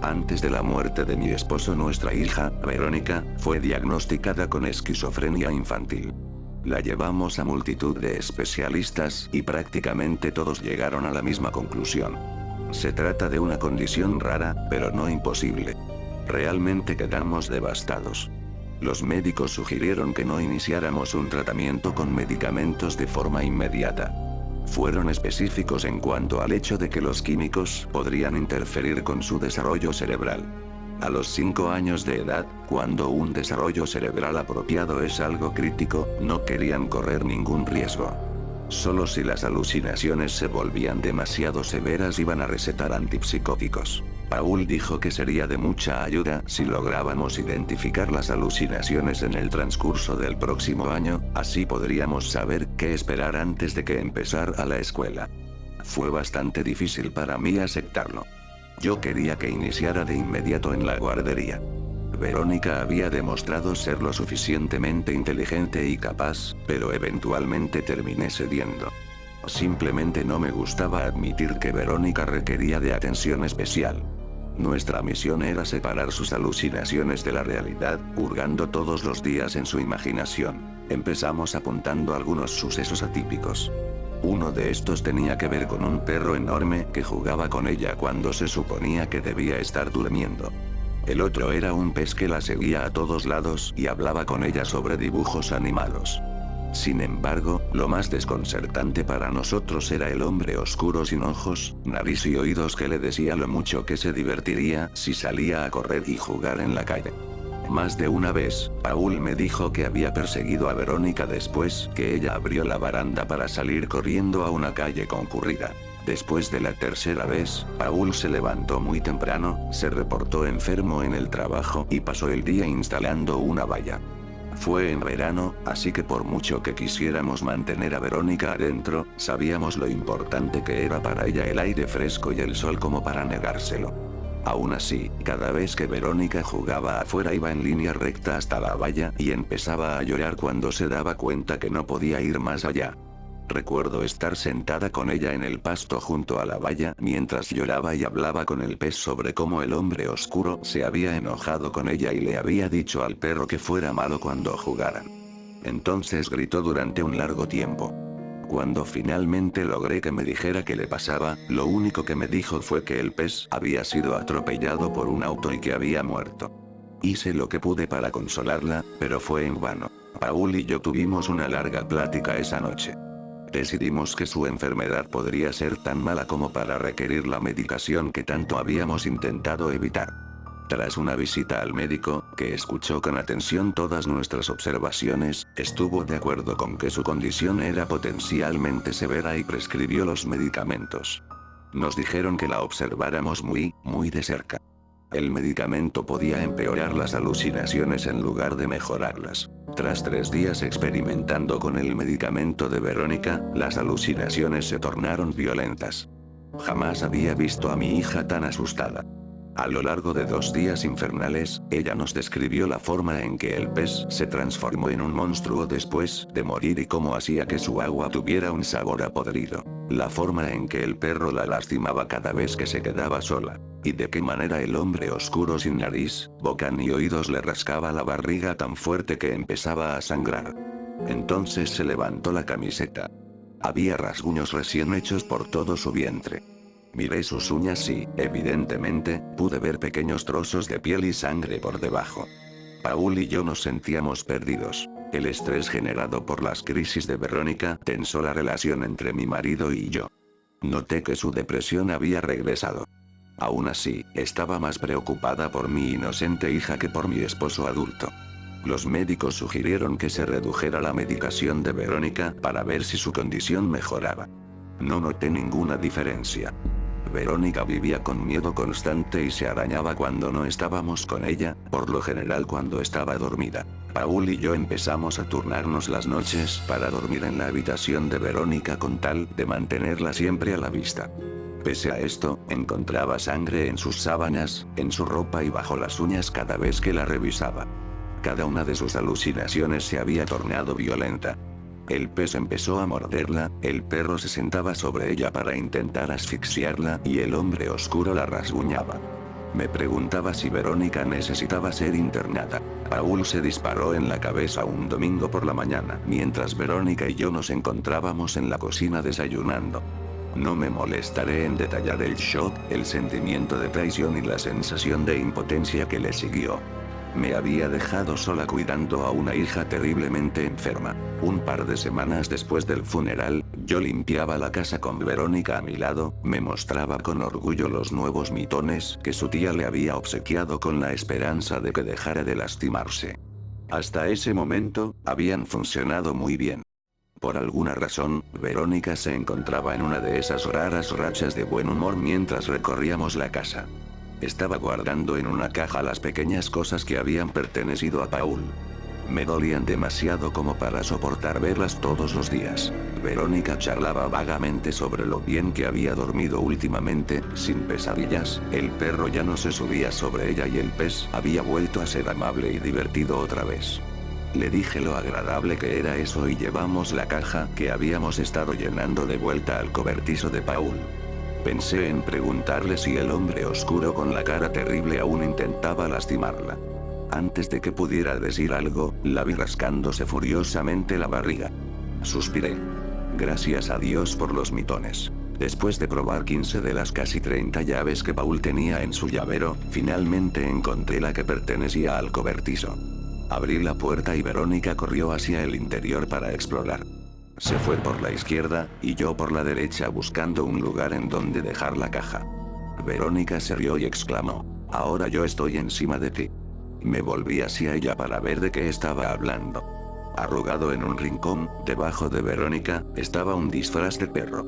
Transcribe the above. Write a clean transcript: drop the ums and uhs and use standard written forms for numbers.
Antes de la muerte de mi esposo, nuestra hija, Verónica, fue diagnosticada con esquizofrenia infantil. La llevamos a multitud de especialistas y prácticamente todos llegaron a la misma conclusión. Se trata de una condición rara, pero no imposible. Realmente quedamos devastados. Los médicos sugirieron que no iniciáramos un tratamiento con medicamentos de forma inmediata. Fueron específicos en cuanto al hecho de que los químicos podrían interferir con su desarrollo cerebral. A los 5 años de edad, cuando un desarrollo cerebral apropiado es algo crítico, no querían correr ningún riesgo. Solo si las alucinaciones se volvían demasiado severas iban a recetar antipsicóticos. Paul dijo que sería de mucha ayuda si lográbamos identificar las alucinaciones en el transcurso del próximo año, así podríamos saber qué esperar antes de que empezara la escuela. Fue bastante difícil para mí aceptarlo. Yo quería que iniciara de inmediato en la guardería. Verónica había demostrado ser lo suficientemente inteligente y capaz, pero eventualmente terminé cediendo. Simplemente no me gustaba admitir que Verónica requería de atención especial. Nuestra misión era separar sus alucinaciones de la realidad, hurgando todos los días en su imaginación. Empezamos apuntando algunos sucesos atípicos. Uno de estos tenía que ver con un perro enorme que jugaba con ella cuando se suponía que debía estar durmiendo. El otro era un pez que la seguía a todos lados y hablaba con ella sobre dibujos animados. Sin embargo, lo más desconcertante para nosotros era el hombre oscuro sin ojos, nariz y oídos que le decía lo mucho que se divertiría si salía a correr y jugar en la calle. Más de una vez, Paul me dijo que había perseguido a Verónica después que ella abrió la baranda para salir corriendo a una calle concurrida. Después de la tercera vez, Paul se levantó muy temprano, se reportó enfermo en el trabajo y pasó el día instalando una valla. Fue en verano, así que por mucho que quisiéramos mantener a Verónica adentro, sabíamos lo importante que era para ella el aire fresco y el sol como para negárselo. Aún así, cada vez que Verónica jugaba afuera iba en línea recta hasta la valla y empezaba a llorar cuando se daba cuenta que no podía ir más allá. Recuerdo estar sentada con ella en el pasto junto a la valla mientras lloraba y hablaba con el pez sobre cómo el hombre oscuro se había enojado con ella y le había dicho al perro que fuera malo cuando jugaran. Entonces gritó durante un largo tiempo. Cuando finalmente logré que me dijera qué le pasaba, lo único que me dijo fue que el pez había sido atropellado por un auto y que había muerto. Hice lo que pude para consolarla, pero fue en vano. Paul y yo tuvimos una larga plática esa noche. Decidimos que su enfermedad podría ser tan mala como para requerir la medicación que tanto habíamos intentado evitar. Tras una visita al médico, que escuchó con atención todas nuestras observaciones, estuvo de acuerdo con que su condición era potencialmente severa y prescribió los medicamentos. Nos dijeron que la observáramos muy de cerca. El medicamento podía empeorar las alucinaciones en lugar de mejorarlas. Tras 3 días experimentando con el medicamento de Verónica, las alucinaciones se tornaron violentas. Jamás había visto a mi hija tan asustada. A lo largo de 2 días infernales, ella nos describió la forma en que el pez se transformó en un monstruo después de morir y cómo hacía que su agua tuviera un sabor a podrido. La forma en que el perro la lastimaba cada vez que se quedaba sola. Y de qué manera el hombre oscuro sin nariz, boca ni oídos le rascaba la barriga tan fuerte que empezaba a sangrar. Entonces se levantó la camiseta. Había rasguños recién hechos por todo su vientre. Miré sus uñas y, evidentemente, pude ver pequeños trozos de piel y sangre por debajo. Paul y yo nos sentíamos perdidos. El estrés generado por las crisis de Verónica tensó la relación entre mi marido y yo. Noté que su depresión había regresado. Aún así, estaba más preocupada por mi inocente hija que por mi esposo adulto. Los médicos sugirieron que se redujera la medicación de Verónica para ver si su condición mejoraba. No noté ninguna diferencia. Verónica vivía con miedo constante y se arañaba cuando no estábamos con ella, por lo general cuando estaba dormida. Paul y yo empezamos a turnarnos las noches para dormir en la habitación de Verónica con tal de mantenerla siempre a la vista. Pese a esto, encontraba sangre en sus sábanas, en su ropa y bajo las uñas cada vez que la revisaba. Cada una de sus alucinaciones se había tornado violenta. El pez empezó a morderla, el perro se sentaba sobre ella para intentar asfixiarla y el hombre oscuro la rasguñaba. Me preguntaba si Verónica necesitaba ser internada. Paul se disparó en la cabeza un domingo por la mañana, mientras Verónica y yo nos encontrábamos en la cocina desayunando. No me molestaré en detallar el shock, el sentimiento de traición y la sensación de impotencia que le siguió. Me había dejado sola cuidando a una hija terriblemente enferma. Un par de semanas después del funeral, yo limpiaba la casa con Verónica a mi lado, me mostraba con orgullo los nuevos mitones que su tía le había obsequiado con la esperanza de que dejara de lastimarse. Hasta ese momento, habían funcionado muy bien. Por alguna razón, Verónica se encontraba en una de esas raras rachas de buen humor mientras recorríamos la casa. Estaba guardando en una caja las pequeñas cosas que habían pertenecido a Paul. Me dolían demasiado como para soportar verlas todos los días. Verónica charlaba vagamente sobre lo bien que había dormido últimamente, sin pesadillas, el perro ya no se subía sobre ella y el pez había vuelto a ser amable y divertido otra vez. Le dije lo agradable que era eso y llevamos la caja que habíamos estado llenando de vuelta al cobertizo de Paul. Pensé en preguntarle si el hombre oscuro con la cara terrible aún intentaba lastimarla. Antes de que pudiera decir algo, la vi rascándose furiosamente la barriga. Suspiré. Gracias a Dios por los mitones. Después de probar 15 de las casi 30 llaves que Paul tenía en su llavero, finalmente encontré la que pertenecía al cobertizo. Abrí la puerta y Verónica corrió hacia el interior para explorar. Se fue por la izquierda, y yo por la derecha buscando un lugar en donde dejar la caja. Verónica se rió y exclamó: "Ahora yo estoy encima de ti". Me volví hacia ella para ver de qué estaba hablando. Arrugado en un rincón, debajo de Verónica, estaba un disfraz de perro.